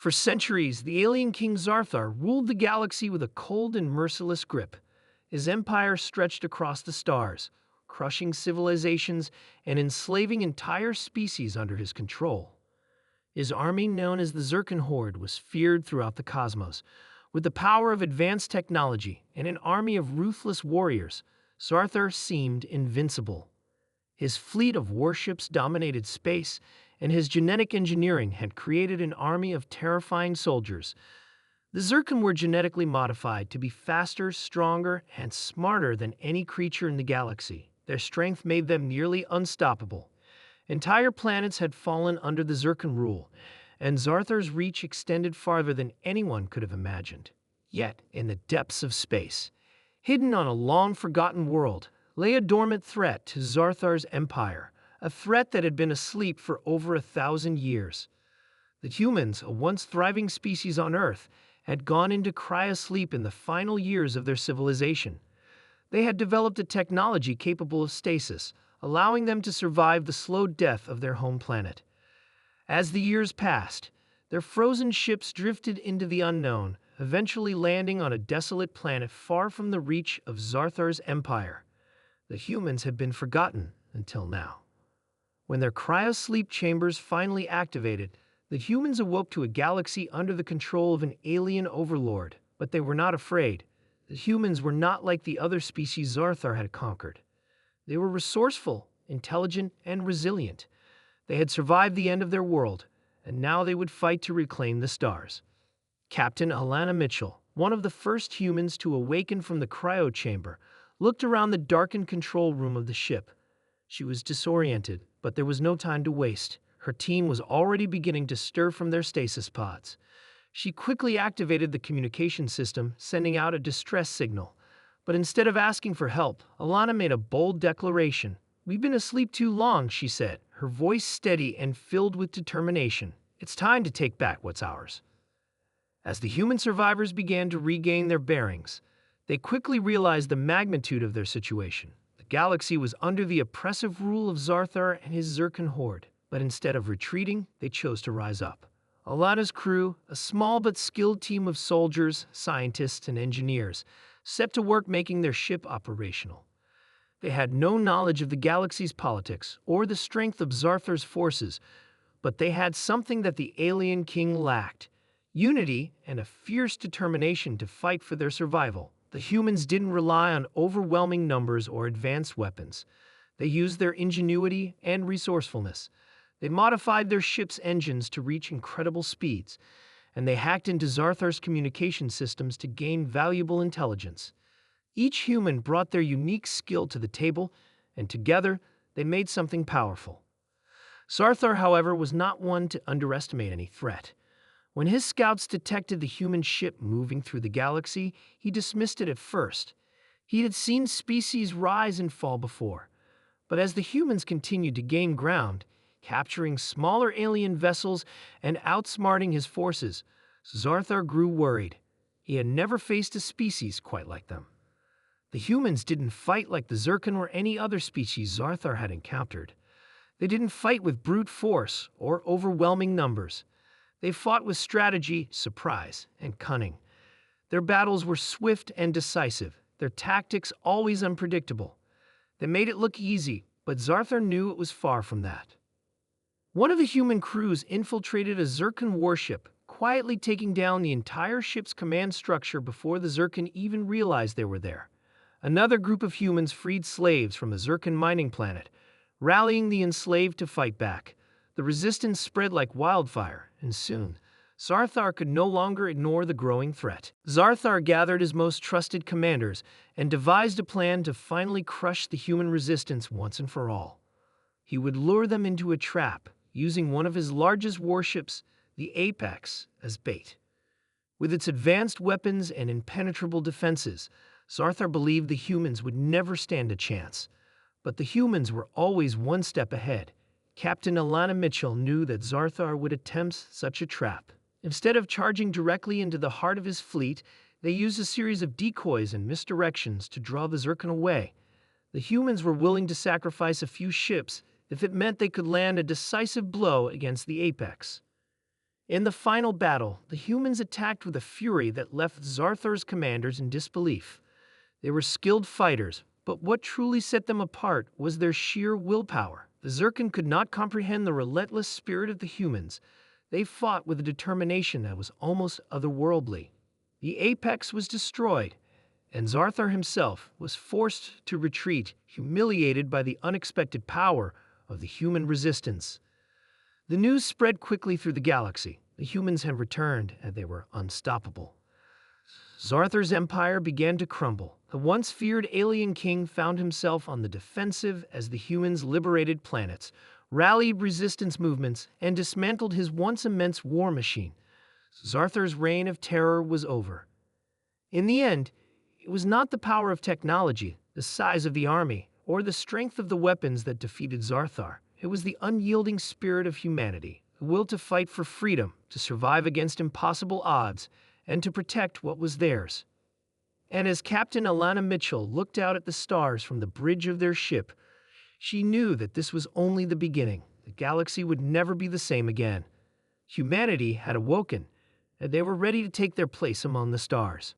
For centuries, the alien king Zarthar ruled the galaxy with a cold and merciless grip. His empire stretched across the stars, crushing civilizations and enslaving entire species under his control. His army, known as the Zircon Horde, was feared throughout the cosmos. With the power of advanced technology and an army of ruthless warriors, Zarthar seemed invincible. His fleet of warships dominated space, and his genetic engineering had created an army of terrifying soldiers. The Zircon were genetically modified to be faster, stronger, and smarter than any creature in the galaxy. Their strength made them nearly unstoppable. Entire planets had fallen under the Zircon rule, and Zarthar's reach extended farther than anyone could have imagined. Yet, in the depths of space, hidden on a long-forgotten world, lay a dormant threat to Zarthar's empire, a threat that had been asleep for over 1,000 years. The humans, a once thriving species on Earth, had gone into cryosleep in the final years of their civilization. They had developed a technology capable of stasis, allowing them to survive the slow death of their home planet. As the years passed, their frozen ships drifted into the unknown, eventually landing on a desolate planet far from the reach of Zarthar's empire. The humans had been forgotten until now. When their cryosleep chambers finally activated, the humans awoke to a galaxy under the control of an alien overlord, but they were not afraid. The humans were not like the other species Zarthar had conquered. They were resourceful, intelligent, and resilient. They had survived the end of their world, and now they would fight to reclaim the stars. Captain Alana Mitchell, one of the first humans to awaken from the cryo chamber, looked around the darkened control room of the ship. She was disoriented, but there was no time to waste. Her team was already beginning to stir from their stasis pods. She quickly activated the communication system, sending out a distress signal. But instead of asking for help, Alana made a bold declaration. "We've been asleep too long," she said, her voice steady and filled with determination. "It's time to take back what's ours." As the human survivors began to regain their bearings, they quickly realized the magnitude of their situation. The galaxy was under the oppressive rule of Zarthar and his Zircon horde, but instead of retreating, they chose to rise up. Alana's crew, a small but skilled team of soldiers, scientists, and engineers, set to work making their ship operational. They had no knowledge of the galaxy's politics or the strength of Zarthar's forces, but they had something that the alien king lacked: unity and a fierce determination to fight for their survival. The humans didn't rely on overwhelming numbers or advanced weapons. They used their ingenuity and resourcefulness. They modified their ship's engines to reach incredible speeds, and they hacked into Zarthar's communication systems to gain valuable intelligence. Each human brought their unique skill to the table, and together they made something powerful. Zarthar, however, was not one to underestimate any threat. When his scouts detected the human ship moving through the galaxy, he dismissed it at first. He had seen species rise and fall before. But as the humans continued to gain ground, capturing smaller alien vessels and outsmarting his forces, Zarthar grew worried. He had never faced a species quite like them. The humans didn't fight like the Zircon or any other species Zarthar had encountered. They didn't fight with brute force or overwhelming numbers. They fought with strategy, surprise, and cunning. Their battles were swift and decisive, their tactics always unpredictable. They made it look easy, but Zarthar knew it was far from that. One of the human crews infiltrated a Zircon warship, quietly taking down the entire ship's command structure before the Zircon even realized they were there. Another group of humans freed slaves from a Zircon mining planet, rallying the enslaved to fight back. The resistance spread like wildfire, and soon, Zarthar could no longer ignore the growing threat. Zarthar gathered his most trusted commanders and devised a plan to finally crush the human resistance once and for all. He would lure them into a trap, using one of his largest warships, the Apex, as bait. With its advanced weapons and impenetrable defenses, Zarthar believed the humans would never stand a chance. But the humans were always one step ahead. Captain Alana Mitchell knew that Zarthar would attempt such a trap. Instead of charging directly into the heart of his fleet, they used a series of decoys and misdirections to draw the Zircon away. The humans were willing to sacrifice a few ships if it meant they could land a decisive blow against the Apex. In the final battle, the humans attacked with a fury that left Zarthar's commanders in disbelief. They were skilled fighters, but what truly set them apart was their sheer willpower. The Zircon could not comprehend the relentless spirit of the humans. They fought with a determination that was almost otherworldly. The apex was destroyed, and Zarthar himself was forced to retreat, humiliated by the unexpected power of the human resistance. The news spread quickly through the galaxy. The humans had returned, and they were unstoppable. Zarthar's empire began to crumble. The once feared alien king found himself on the defensive as the humans liberated planets, rallied resistance movements, and dismantled his once immense war machine. Zarthar's reign of terror was over. In the end, it was not the power of technology, the size of the army, or the strength of the weapons that defeated Zarthar. It was the unyielding spirit of humanity, the will to fight for freedom, to survive against impossible odds, and to protect what was theirs. And as Captain Alana Mitchell looked out at the stars from the bridge of their ship, she knew that this was only the beginning. The galaxy would never be the same again. Humanity had awoken, and they were ready to take their place among the stars.